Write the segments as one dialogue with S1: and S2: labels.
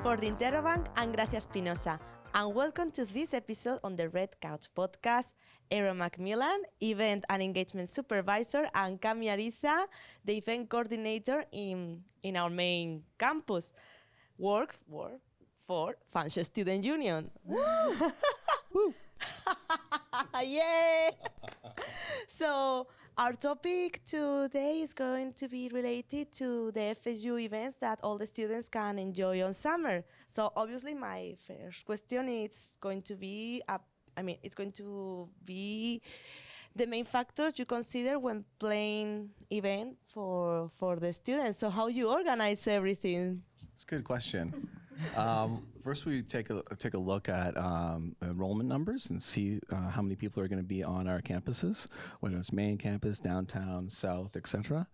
S1: For the Interrobank, I'm Gracia Espinosa, and welcome to this episode on the Red Couch podcast. Aaron McMillan, Event and Engagement Supervisor, and Cami Ariza, the Event Coordinator in our main campus. Work for Fanshawe Student Union. Woo! Yeah! So our topic today is going to be related to the FSU events that all the students can enjoy on summer. So obviously my first question is going to be, it's going to be the main factors you consider when planning event for the students. So how you organize everything?
S2: It's a good question. First, we take a look at enrollment numbers and see how many people are going to be on our campuses, whether it's main campus, downtown, south, etc.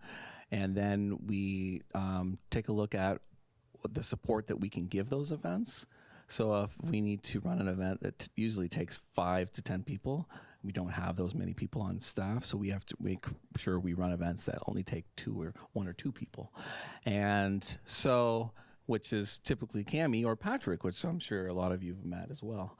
S2: And then we take a look at the support that we can give those events. So if we need to run an event that usually takes 5 to 10 people, we don't have those many people on staff, so we have to make sure we run events that only take 1 or 2 people. And so, which is typically Cami or Patrick, which I'm sure a lot of you have met as well.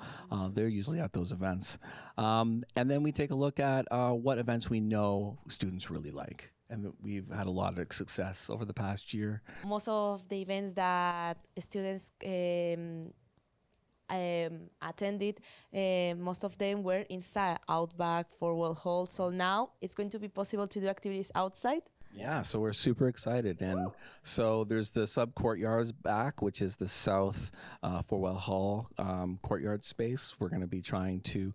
S2: They're usually at those events. And then we take a look at what events we know students really like. And we've had a lot of success over the past year.
S1: Most of the events that students attended, most of them were inside, Outback, Forwell Hall. So now it's going to be possible to do activities outside.
S2: Yeah, so we're super excited. And so there's the sub courtyards back, which is the south Forwell Hall courtyard space. We're going to be trying to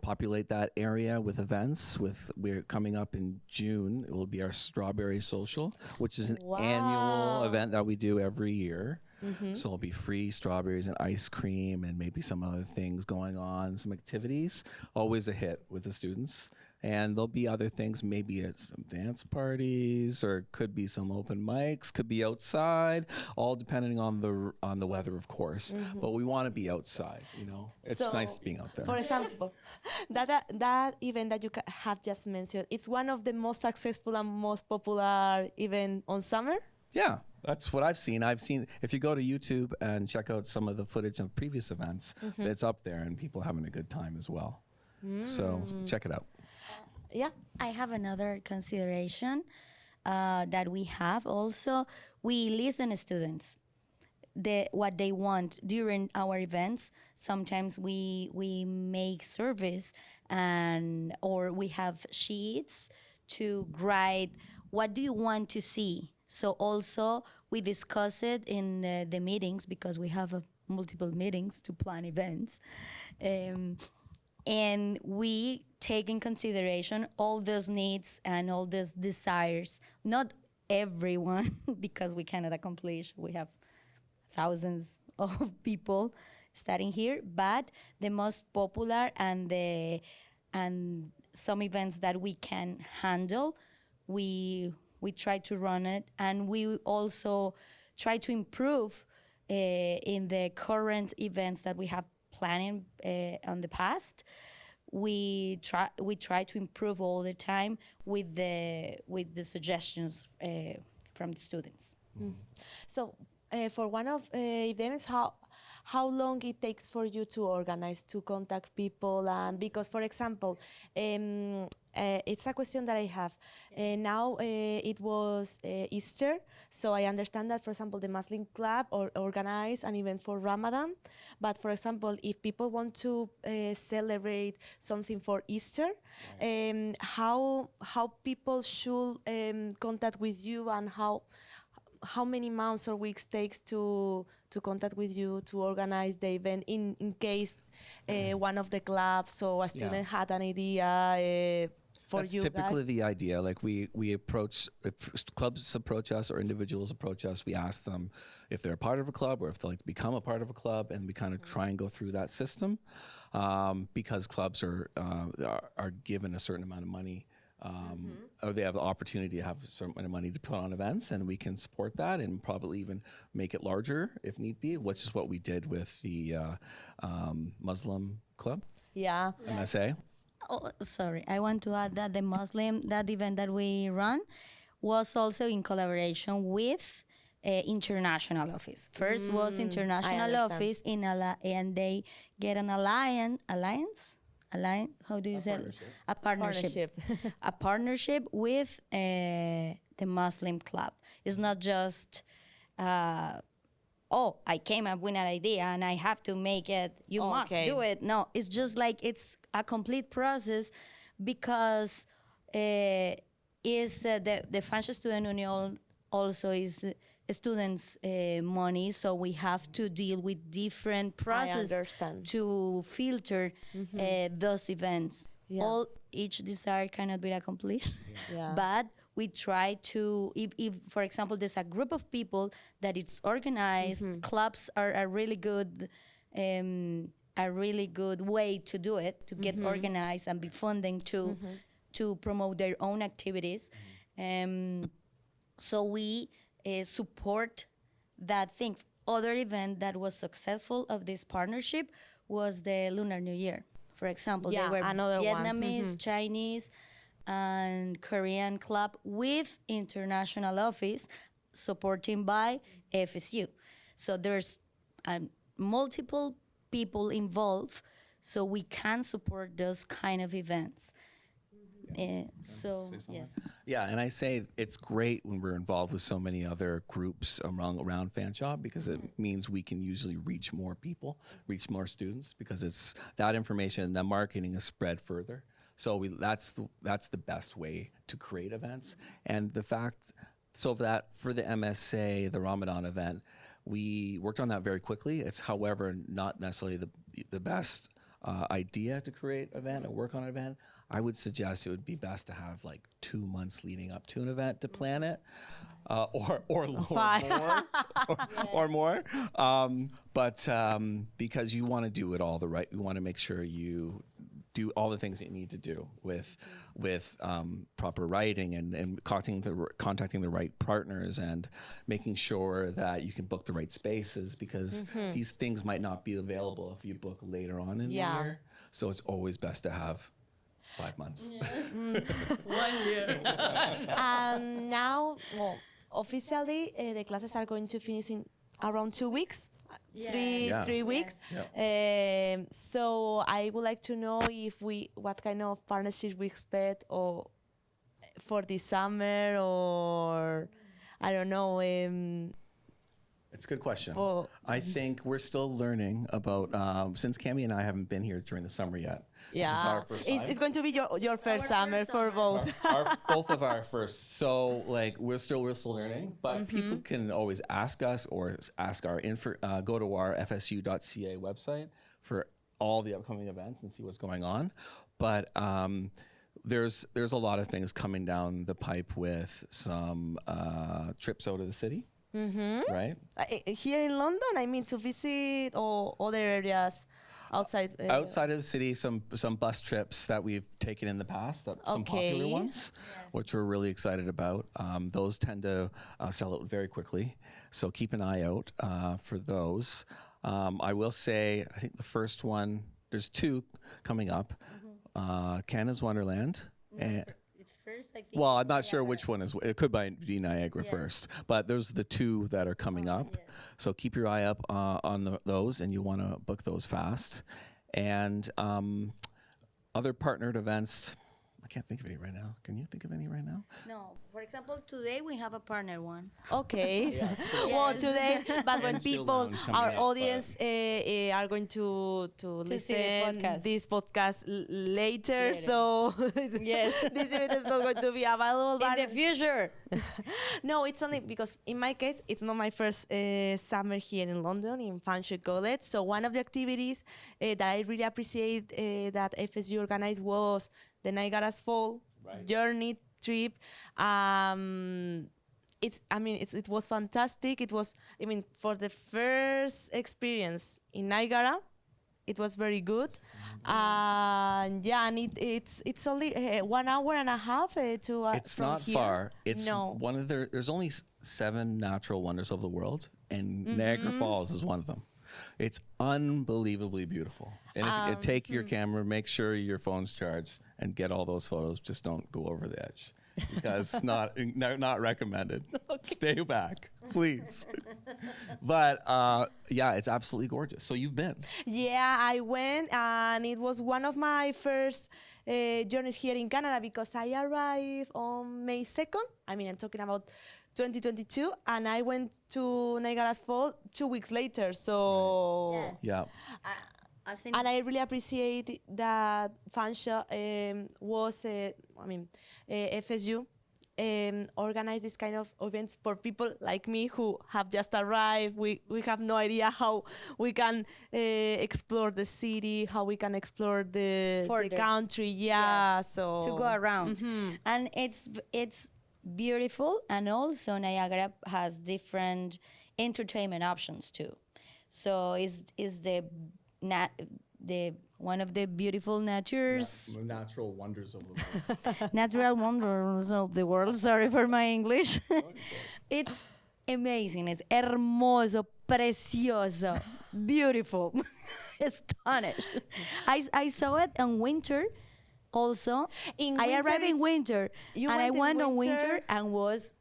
S2: populate that area with events. We're coming up in June. It will be our Strawberry Social, which is an annual event that we do every year. Mm-hmm. So it'll be free strawberries and ice cream and maybe some other things going on, some activities. Always a hit with the students. And there'll be other things, maybe some dance parties, or could be some open mics, could be outside, all depending on the weather, of course. Mm-hmm. But we want to be outside, you know. It's nice being out there.
S1: For example, that event that you have just mentioned, it's one of the most successful and most popular event on summer?
S2: Yeah. That's what I've seen. If you go to YouTube and check out some of the footage of previous events, mm-hmm. it's up there and people having a good time as well. So check it out.
S1: Yeah.
S3: I have another consideration that we have also. We listen to students, what they want during our events. Sometimes we make surveys or we have sheets to write what do you want to see. So also we discuss it in the meetings because we have multiple meetings to plan events. And we take in consideration all those needs and all those desires. Not everyone, because we cannot accomplish. We have thousands of people studying here, but the most popular and some events that we can handle, we try to run it, and we also try to improve in the current events that we have planning on the past. We try to improve all the time with the suggestions from the students.
S1: Mm. So for one of events, how long it takes for you to organize, to contact people, and because, for example, it's a question that I have. Now it was Easter, so I understand that, for example, the Muslim club organize an event for Ramadan. But, for example, if people want to celebrate something for Easter, how people should contact with you, and how many months or weeks takes to contact with you to organize the event in case one of the clubs or a student had an idea for
S2: That's
S1: you
S2: typically
S1: guys?
S2: the idea. Like we approach, if clubs approach us or individuals approach us, we ask them if they're a part of a club or if they like to become a part of a club, and we kind of try and go through that system because clubs are given a certain amount of money. Or they have the opportunity to have a certain amount of money to put on events, and we can support that and probably even make it larger if need be, which is what we did with the Muslim club, MSA.
S3: Oh, sorry, I want to add that that event that we run was also in collaboration with international office. First was international
S1: understand.
S3: office in and they get an alliance. How do you say it? A partnership. A partnership with the Muslim club. It's not just I came up with an idea and I have to make it. You must do it. No, it's just like it's a complete process because the Fanshawe Student Union also is students' money, so we have to deal with different processes
S1: understand.
S3: to filter those events.
S1: Yeah.
S3: Each desire cannot be accomplished,
S1: Yeah.
S3: but we try to, if for example, there's a group of people that it's organized, clubs are a really good way to do it, to get organized and be funding to promote their own activities. So we support that thing. Other event that was successful of this partnership was the Lunar New Year. For example,
S1: Yeah,
S3: they were
S1: another one.
S3: Vietnamese, Chinese, and Korean club with international office supporting by FSU. So there's multiple people involved, so we can support those kind of events. So yes.
S2: Yeah, and I say it's great when we're involved with so many other groups around Fanshawe because it means we can usually reach more people, reach more students because it's that information, that marketing is spread further. So that's the best way to create events. And the fact, so that for the MSA, the Ramadan event, we worked on that very quickly. It's, however, not necessarily the best idea to create an event or work on an event. I would suggest it would be best to have like 2 months leading up to an event to plan it, or more, or more. But because you want to do it all you want to make sure you do all the things that you need to do with proper writing and contacting the right partners and making sure that you can book the right spaces because these things might not be available if you book later on in the year. So it's always best to have 5 months.
S1: 1 year. Now, well, officially, the classes are going to finish in around 2 weeks.
S3: Yeah.
S1: 3 weeks.
S2: Yeah.
S1: So I would like to know what kind of partnership we expect or for this summer or I don't know.
S2: It's a good question.
S1: For-
S2: I think we're still learning about, since Cami and I haven't been here during the summer yet. This is our first time.
S1: It's going to be your first summer for both.
S2: Both of our first. So like we're still learning, but people can always ask us or ask our go to our fsu.ca website for all the upcoming events and see what's going on. But there's a lot of things coming down the pipe with some trips out of the city. Right?
S1: Here in London, I mean to visit or other areas outside.
S2: Outside of the city, some bus trips that we've taken in the past, some popular ones, which we're really excited about. Those tend to sell out very quickly, so keep an eye out for those. I will say, I think the first one, there's 2 coming up, Canada's Wonderland. Well, I'm not sure which one is. It could be Niagara first, but those are the 2 that are coming up. So keep your eye up on those, and you want to book those fast. And other partnered events, I can't think of any right now. Can you think of any right now?
S3: No. For example, today we have a partner one.
S1: Okay. Well, today, but when
S2: And Chill
S1: people,
S2: Lounge coming
S1: our
S2: up,
S1: audience are going to
S3: see the
S1: listen
S3: podcast.
S1: this podcast later, so
S3: Yes.
S1: this event is not going to be available.
S3: In
S1: But
S3: the future.
S1: no, it's only because in my case, it's not my first summer here in London in Fanshawe College. So one of the activities that I really appreciate that FSU organized was the Niagara's Fall journey trip. It was fantastic. It was, for the first experience in Niagara, it was very good. And it's only 1 hour and a half to.
S2: It's
S1: from
S2: not
S1: here.
S2: far. It's
S1: no.
S2: one of there's only 7 natural wonders of the world, and Niagara Falls is one of them. It's unbelievably beautiful. And if you take your camera, make sure your phone's charged, and get all those photos. Just don't go over the edge, because not recommended. Stay back, please. But yeah, it's absolutely gorgeous. So you've been.
S1: Yeah, I went, and it was one of my first journeys here in Canada, because I arrived on May 2nd. I mean, I'm talking about 2022, and I went to Niagara Falls 2 weeks later. So,
S3: Yes.
S2: Yeah.
S3: I think
S1: and I really appreciate that Fanshawe was, FSU organize this kind of events for people like me who have just arrived. We have no idea how we can explore the city, how we can explore the
S3: Further.
S1: country. Yeah,
S3: Yes,
S1: so
S3: to go around. And it's beautiful, and also Niagara has different entertainment options too. So is the one of the beautiful natures
S2: Natural wonders of the world.
S3: natural wonders of the world. Sorry for my English. It's amazing. It's hermoso, precioso, beautiful, astonished. I saw it in winter. Also,
S1: In
S3: I
S1: winter,
S3: arrived in
S1: it's-
S3: winter,
S1: you
S3: and I
S1: went in
S3: went on
S1: winter?
S3: winter and was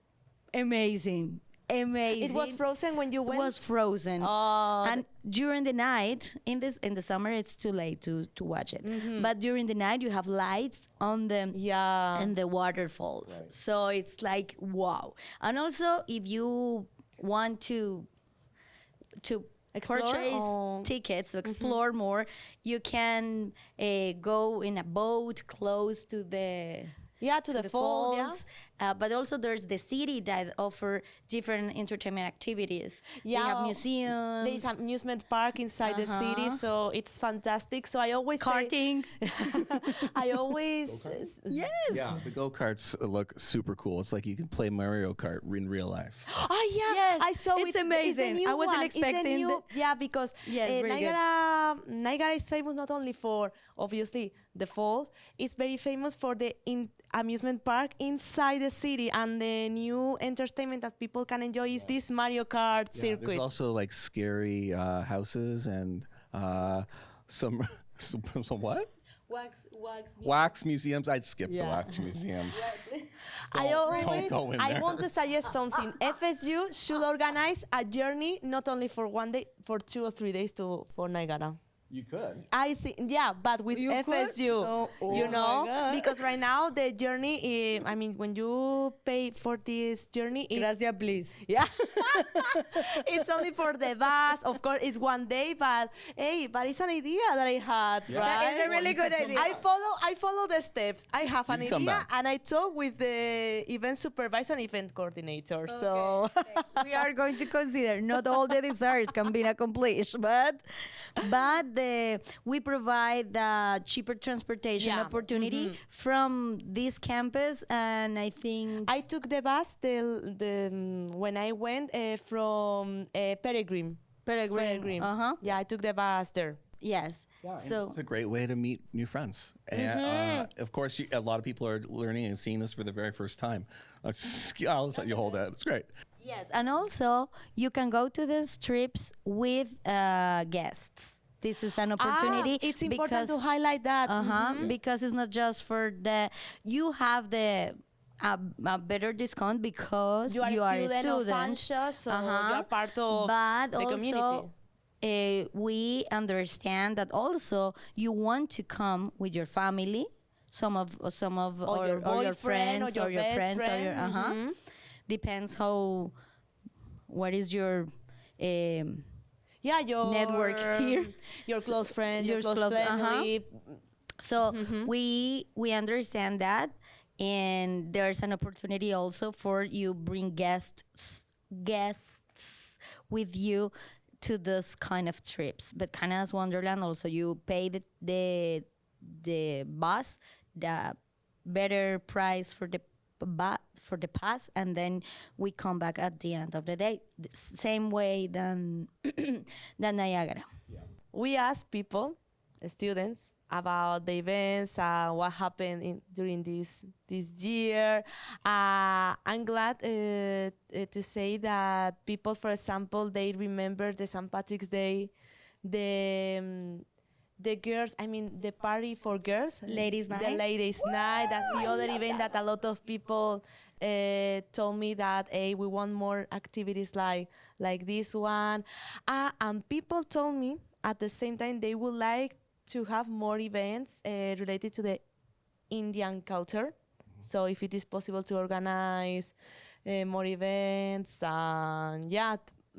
S3: amazing. Amazing.
S1: it was frozen when you
S3: It
S1: went.
S3: was frozen.
S1: Oh,
S3: And during the night, in the summer, it's too late to watch it. But during the night, you have lights on the
S1: yeah.
S3: and the waterfalls. So it's like wow. And also, if you want to
S1: Explore?
S3: purchase
S1: Oh.
S3: tickets to explore more, you can go in a boat close to the
S1: To the fall, yeah.
S3: falls. But also there's the city that offer different entertainment activities. They
S1: Yeah,
S3: have museums,
S1: There's an amusement park inside the city, so it's fantastic. So I always say,
S3: karting.
S1: I always
S3: Yes.
S2: Yeah, the go-karts look super cool. It's like you can play Mario Kart in real life.
S1: Oh yeah,
S3: Yes,
S1: I saw
S3: it's
S1: the
S3: amazing.
S1: new
S3: I wasn't
S1: one. It's the
S3: expecting
S1: new- yeah, because
S3: Yes, very good.
S1: Niagara is famous not only for obviously the falls. It's very famous for the amusement park inside the city, and the new entertainment that people can enjoy is this Mario Kart
S2: Yeah,
S1: circuit.
S2: there's also like scary houses and some what? Wax museums. I'd skip the
S1: Yeah.
S2: wax museums.
S1: I always,
S2: go in
S1: I
S2: there.
S1: want to suggest something. FSU should organize a journey not only for 1 day, for 2 or 3 days for Niagara.
S2: You could.
S1: I think, yeah, but with
S3: You could?
S1: FSU,
S3: Oh
S1: you
S3: my
S1: know,
S3: God.
S1: because right now the journey, I mean, when you pay for this journey, it's,
S3: Gracias, please.
S1: yeah, it's only for the bus. Of course, it's 1 day, but hey, but it's an idea that I had, right?
S3: That is a really good idea.
S1: I follow the steps. I have an
S2: You come
S1: idea,
S2: back.
S1: and I talk with the event supervisor and event coordinator. So
S3: We are going to consider not all the desires can be accomplished, but we provide the cheaper transportation
S1: Yeah.
S3: opportunity from this campus, and I think
S1: I took the bus when I went from Peregrine.
S3: Peregrine.
S1: Yeah, I took the bus there.
S3: Yes.
S2: Yeah, and
S3: So
S2: it's a great way to meet new friends. And of course, a lot of people are learning and seeing this for the very first time. I'll let you hold that. It's great.
S3: yes, and also you can go to these trips with guests. This is an opportunity.
S1: It's important
S3: because,
S1: to highlight that.
S3: because it's not just for you have the a better discount because
S1: You are a student of
S3: student.
S1: Fanshawe, so you are part of
S3: But
S1: the community.
S3: also, we understand that also you want to come with your family, some of
S1: Or your
S3: or your
S1: boyfriend,
S3: friends
S1: or your best
S3: friends or your
S1: friend.
S3: depends what is your
S1: Yeah, your
S3: network here.
S1: your close friend, your
S3: your
S1: close
S3: close-
S1: family.
S3: So we understand that, and there's an opportunity also for you bring guests with you to this kind of trips. But Canada's Wonderland also you pay the bus the better price for the pass, and then we come back at the end of the day, the same way than Niagara.
S1: We ask people, students, about the events, what happened during this year. I'm glad to say that people, for example, they remember the St. Patrick's Day, the the girls, I mean, the party for girls.
S3: Ladies'
S1: The
S3: night?
S1: ladies' night. That's the other event that a lot of people told me that, hey, we want more activities like this one. And people told me at the same time they would like to have more events related to the Indian culture. So if it is possible to organize more events and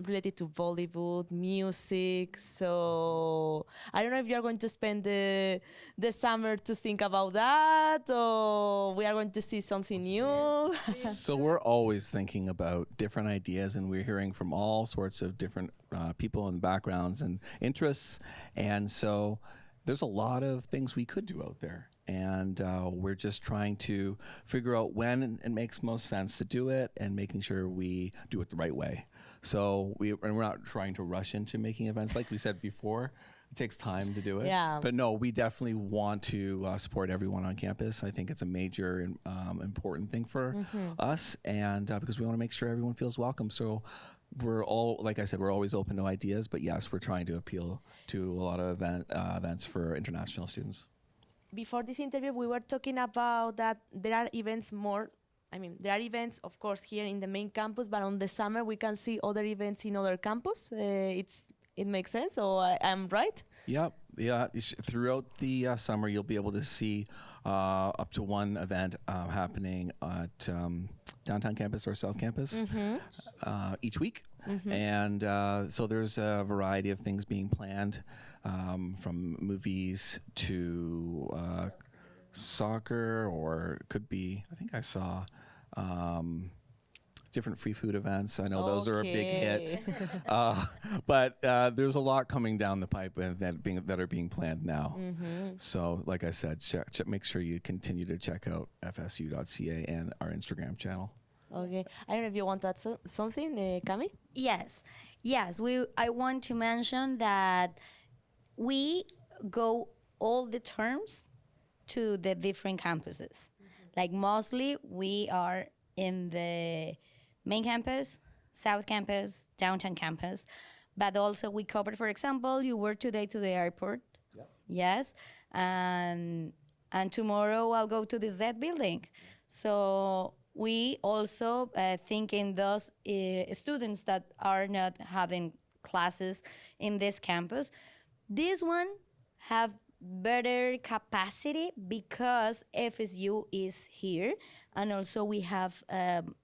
S1: related to Bollywood music. So I don't know if you are going to spend the summer to think about that, or we are going to see something new.
S2: So we're always thinking about different ideas, and we're hearing from all sorts of different people and backgrounds and interests. And so there's a lot of things we could do out there. And we're just trying to figure out when it makes most sense to do it and making sure we do it the right way. So we're not trying to rush into making events. Like we said before, it takes time to do it.
S1: Yeah.
S2: But no, we definitely want to support everyone on campus. I think it's a major and important thing for us, and because we want to make sure everyone feels welcome. So we're all, like I said, we're always open to ideas. But yes, we're trying to appeal to a lot of events for international students.
S1: Before this interview, we were talking about that there are events more. I mean, there are events, of course, here in the main campus, but on the summer we can see other events in other campus. It makes sense, so I'm right?
S2: Yep. Yeah. Throughout the summer, you'll be able to see up to one event happening at downtown campus or South Campus each week. And so there's a variety of things being planned, from movies to soccer, or it could be, I think I saw different free food events. I know those are a big hit. But there's a lot coming down the pipe that are being planned now. So like I said, make sure you continue to check out fsu.ca and our Instagram channel.
S1: Okay. I don't know if you want to add something, Cami?
S3: Yes. I want to mention that we go all the terms to the different campuses. Like mostly we are in the main campus, South Campus, downtown campus, but also we cover, for example, you were today to the airport. Yep. Yes. And tomorrow I'll go to the Z building. So we also think in those students that are not having classes in this campus. This one have better capacity because FSU is here, and also we have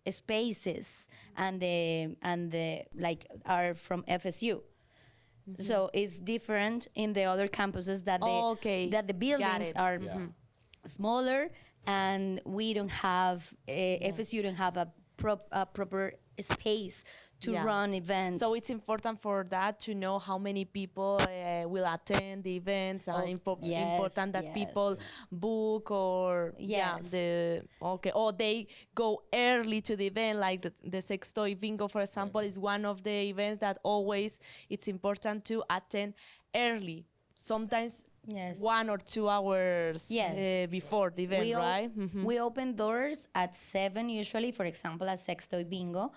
S3: spaces and the like are from FSU. So it's different in the other campuses that the buildings are smaller, and we don't have FSU don't have a proper space to run events.
S1: So it's important for that to know how many people will attend the events. Important that people book or or they go early to the event. Like the Sextoy Bingo, for example, is one of the events that always it's important to attend early. Sometimes 1 or 2 hours before the event, right?
S3: We open doors at 7 usually, for example, at Sextoy Bingo.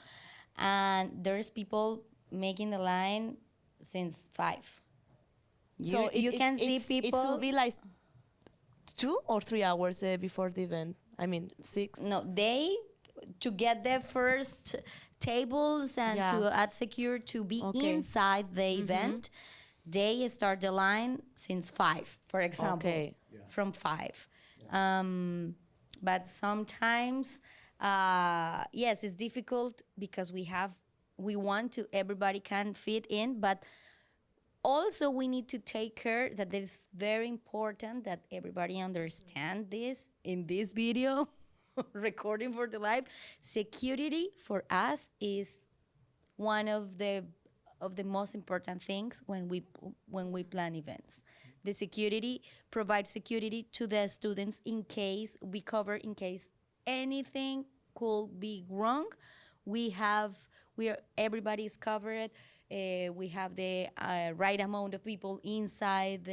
S3: And there's people making the line since 5.
S1: So you can see people. It should be like 2 or 3 hours before the event. I mean, 6.
S3: No, to get the first tables and to add secure to be inside the event, they start the line since 5, for example, from 5. But sometimes. Yes, it's difficult because we want to, everybody can fit in, but also we need to take care that it's very important that everybody understand this in this video, recording for the live. Security for us is one of the most important things when we plan events. The security provides security to the students in case anything could be wrong. Everybody is covered. We have the right amount of people inside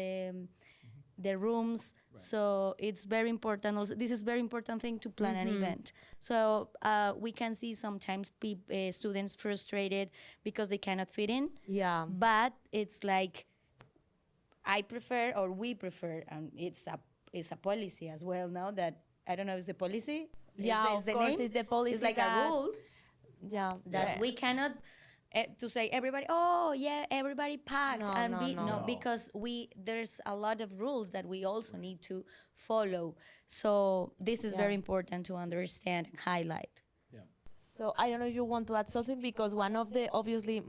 S3: the rooms. So it's very important. Also, this is very important thing to plan an event. So we can see sometimes students frustrated because they cannot fit in.
S1: Yeah.
S3: But it's like I prefer, or we prefer, and it's a policy as well now that I don't know if it's the policy.
S1: Yeah,
S3: Is
S1: of
S3: the
S1: course,
S3: name?
S1: it's the policy
S3: It's like
S1: that-
S3: a rule
S1: Yeah.
S3: that we cannot to say everybody. Oh yeah, everybody packed
S1: No,
S3: and
S1: no, no.
S3: because there's a lot of rules that we also need to follow. So this is very important to understand and highlight.
S1: So I don't know if you want to add something, because one of the obviously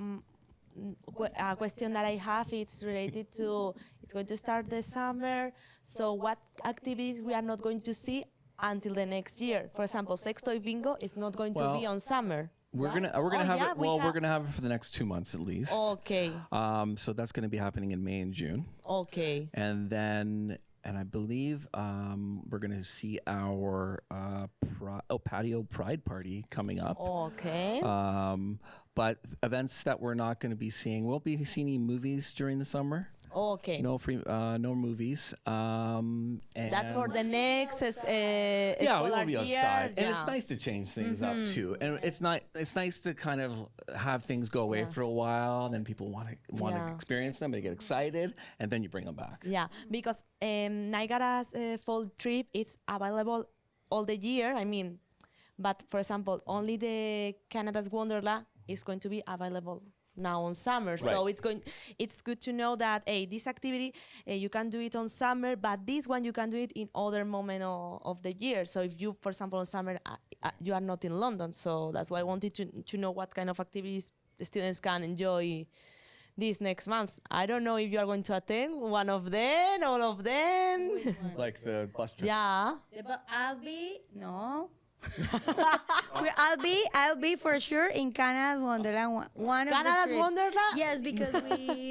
S1: question that I have is related to, it's going to start the summer. So what activities we are not going to see until the next year? For example, Sextoy Bingo is not going to be
S2: Well,
S1: on summer.
S2: We're
S1: right?
S2: gonna have
S1: yeah,
S2: it. Well, we're gonna have it for the next 2 months at least.
S1: Okay.
S2: So that's gonna be happening in May and June,
S1: Okay.
S2: and then I believe we're gonna see our patio pride party coming up.
S1: Okay.
S2: But events that we're not going to be seeing, we'll be seeing any movies during the summer.
S1: Okay.
S2: No movies. And
S1: That's for the next
S2: yeah, we
S1: scholar
S2: will be
S1: year.
S2: outside, and it's
S1: Yeah.
S2: nice to change things up too. And it's nice to kind of have things go away for a while, and then people want to
S1: Yeah.
S2: experience them, they get excited, and then you bring them back.
S1: Yeah, because Niagara's fall trip is available all the year. I mean, but for example, only the Canada's Wonderland is going to be available now on summer. So
S2: Right.
S1: it's good to know that this activity you can do it on summer, but this one you can do it in other moment of the year. So if you, for example, on summer you are not in London, so that's why I wanted to know what kind of activities the students can enjoy this next month. I don't know if you are going to attend one of them, all of them.
S2: Like the bus trips.
S1: Yeah.
S3: But I'll be no. I'll be for sure in Canada's Wonderland. One of the
S1: Canada's
S3: trips.
S1: Wonderland?
S3: Yes, because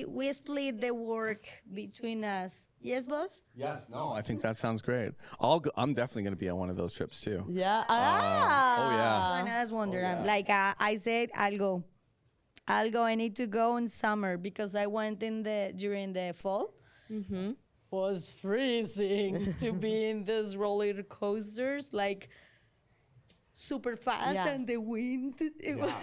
S3: we split the work between us. Yes, boss.
S2: Yes. No, I think that sounds great. I'm definitely going to be on one of those trips too.
S1: Yeah.
S2: Oh yeah.
S3: Canada's Wonderland. Like I said, I'll go. I need to go in summer because I went during the fall. Mm-hmm. Was freezing to be in these roller coasters, like super fast,
S1: Yeah.
S3: and the wind. It was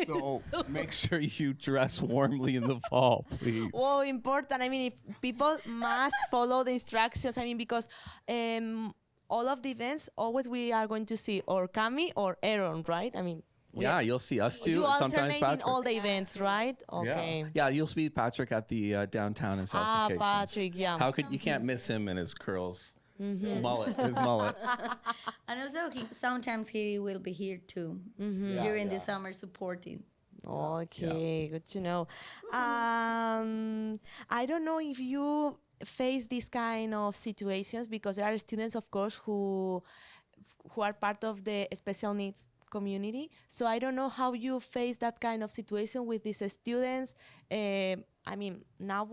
S2: So make sure you dress warmly in the fall, please.
S1: Well, important. I mean, if people must follow the instructions. I mean, because all of the events, always we are going to see or Cami or Aaron, right? I mean,
S2: Yeah, you'll see us too.
S1: you
S2: Sometimes
S1: alternate in
S2: Patrick.
S1: all the events, right? Okay.
S2: Yeah, you'll see Patrick at the downtown in South locations.
S1: Patrick, yeah.
S2: How could you can't miss him and his curls, mullet, his mullet.
S3: And also, sometimes he will be here too during the summer supporting.
S1: Okay, good to know. I don't know if you face these kind of situations, because there are students, of course, who are part of the special needs community. So I don't know how you face that kind of situation with these students. I mean, now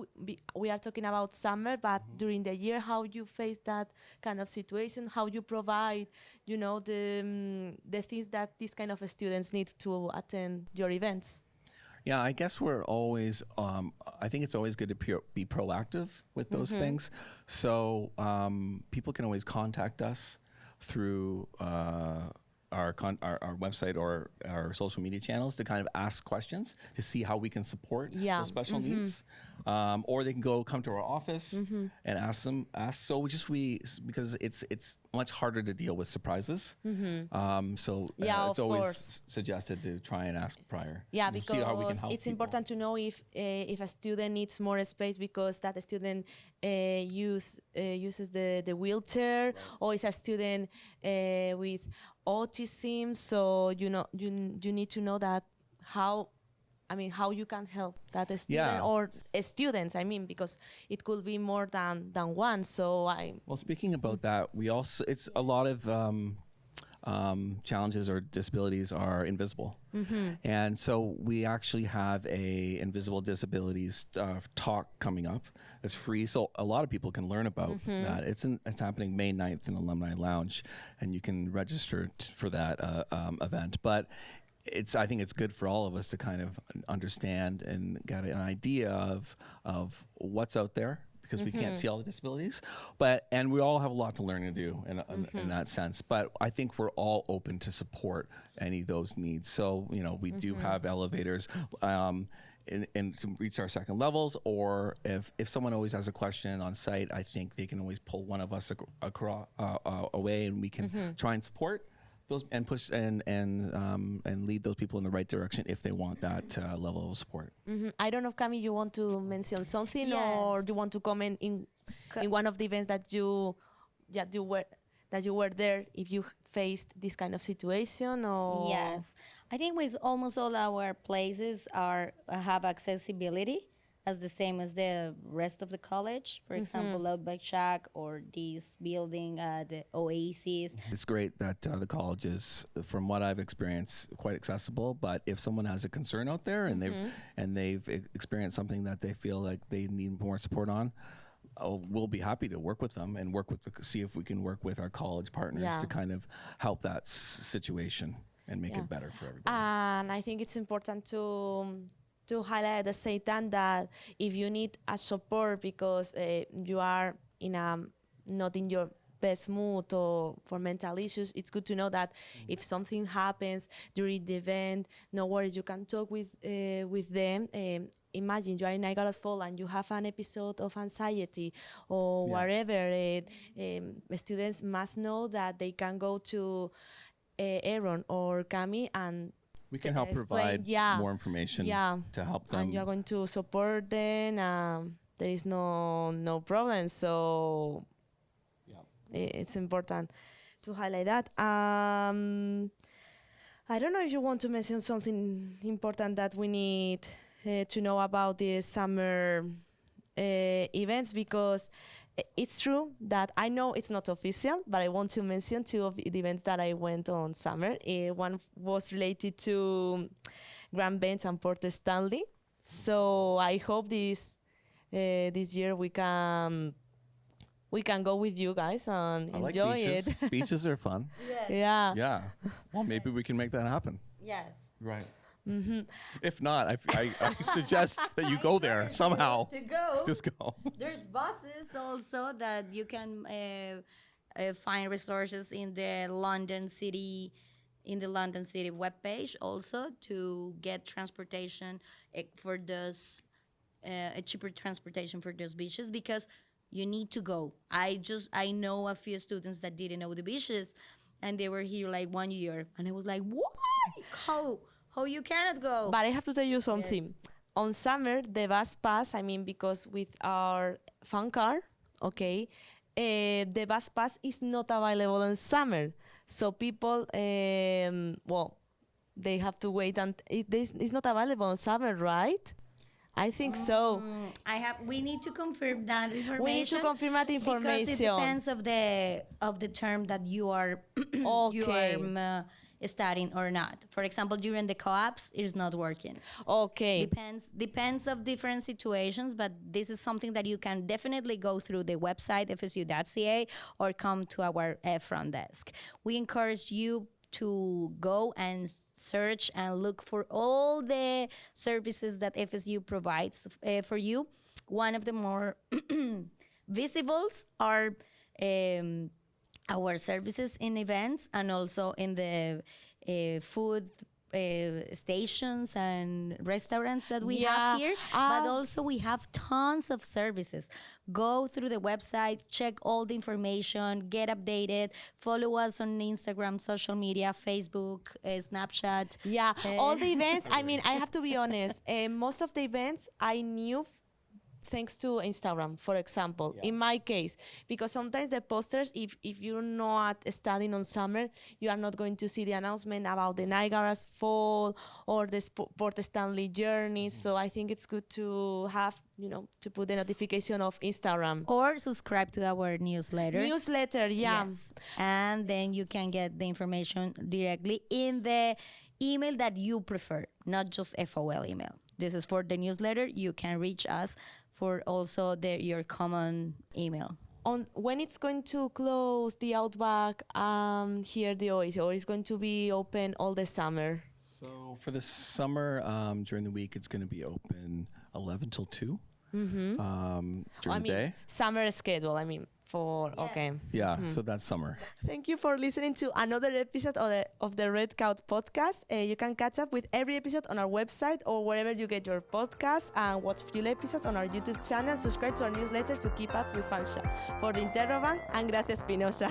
S1: we are talking about summer, but during the year, how you face that kind of situation, how you provide, the things that these kind of students need to attend your events.
S2: Yeah, I guess we're always. I think it's always good to be proactive with those things. So people can always contact us through our website or our social media channels to kind of ask questions to see how we can support those special needs. Or they can come to our office and ask. So because it's much harder to deal with surprises. So it's
S1: of
S2: always
S1: course.
S2: suggested to try and ask prior.
S1: Yeah,
S2: and see how we can
S1: because
S2: help
S1: it's
S2: people.
S1: important to know if a student needs more space because that student uses the wheelchair, or is a student with autism. So you need to know that how you can help that student or students. I mean, because it could be more than one. So
S2: Well, speaking about that, it's a lot of challenges or disabilities are invisible. And so we actually have a invisible disabilities talk coming up that's free. So a lot of people can learn about that. It's happening May 9th in Alumni Lounge, and you can register for that event. But I think it's good for all of us to kind of understand and get an idea of what's out there, because we can't see all the disabilities. And we all have a lot to learn and do in that sense. But I think we're all open to support any of those needs. So, we do have elevators. And to reach our second levels, or if someone always has a question on site, I think they can always pull one of us away, and we can try and support those and push and lead those people in the right direction if they want that level of support.
S1: I don't know, Cami, you want to mention something,
S3: Yes.
S1: or do you want to comment in one of the events that you were there, if you faced this kind of situation? Or
S3: Yes, I think with almost all our places have accessibility as the same as the rest of the college. For example, Outback Shack or this building, the Oasis.
S2: It's great that the college is, from what I've experienced, quite accessible. But if someone has a concern out there and they've experienced something that they feel like they need more support on, we'll be happy to work with them and see if we can work with our college partners to kind of help that situation and make it better for everybody.
S1: And I think it's important to highlight at the same time that if you need a support because you are not in your best mood or for mental issues, it's good to know that if something happens during the event, no worries, you can talk with them. Imagine you are in Niagara Falls and you have an episode of anxiety or whatever. Students must know that they can go to Aaron or Cami, and
S2: we can help provide more information to help them.
S1: And you are going to support them. There is no problem. So it's important to highlight that. I don't know if you want to mention something important that we need to know about the summer events, because it's true that I know it's not official, but I want to mention two of the events that I went on summer. One was related to Grand Bench and Port Stanley. So I hope this year we can go with you guys and enjoy
S2: beaches.
S1: it.
S2: Beaches are fun.
S1: Yeah.
S2: Yeah. Well, maybe we can make that happen.
S3: Yes.
S2: Right. If not, I suggest that you go there somehow.
S3: To go.
S2: Just go.
S3: There's buses also that you can find resources in the London City webpage also to get transportation for those a cheaper transportation for those beaches, because you need to go. I know a few students that didn't know the beaches, and they were here like 1 year, and I was like, why? How you cannot go?
S1: But I have to tell you something. On summer, the bus pass, because with our fan card, the bus pass is not available in summer. So people, they have to wait, and it's not available in summer, right? I think so.
S3: We need to confirm that information.
S1: We need to confirm that information.
S3: Because it depends of the term that you are studying or not. For example, during the co-ops, it is not working.
S1: Okay.
S3: Depends of different situations, but this is something that you can definitely go through the website, fsu.ca, or come to our front desk. We encourage you to go and search and look for all the services that FSU provides for you. One of the more visibles are our services in events, and also in the food stations and restaurants that we have here. But also we have tons of services. Go through the website, check all the information, get updated, follow us on Instagram, social media, Facebook, Snapchat.
S1: Yeah, all the events, I have to be honest, most of the events I knew thanks to Instagram, for example, in my case, because sometimes the posters, if you're not studying on summer, you are not going to see the announcement about the Niagara's Fall or the Port Stanley journey. So I think it's good to have, to put the notification of Instagram.
S3: Or subscribe to our newsletter.
S1: Yes.
S3: And then you can get the information directly in the email that you prefer, not just FOL email. This is for the newsletter. You can reach us for also your common email.
S1: On when it's going to close the Outback here, the Oasis, or it's going to be open all the summer?
S2: So for the summer, during the week, it's going to be open 11 till 2. during
S1: I
S2: the
S1: mean,
S2: day.
S1: summer schedule. I mean, okay.
S2: Yeah, so that's summer.
S1: Thank you for listening to another episode of the Red Couch podcast. You can catch up with every episode on our website or wherever you get your podcasts, and watch full episodes on our YouTube channel. Subscribe to our newsletter to keep up with Fanshawe. For the Interrobank, I'm Gracia Espinosa.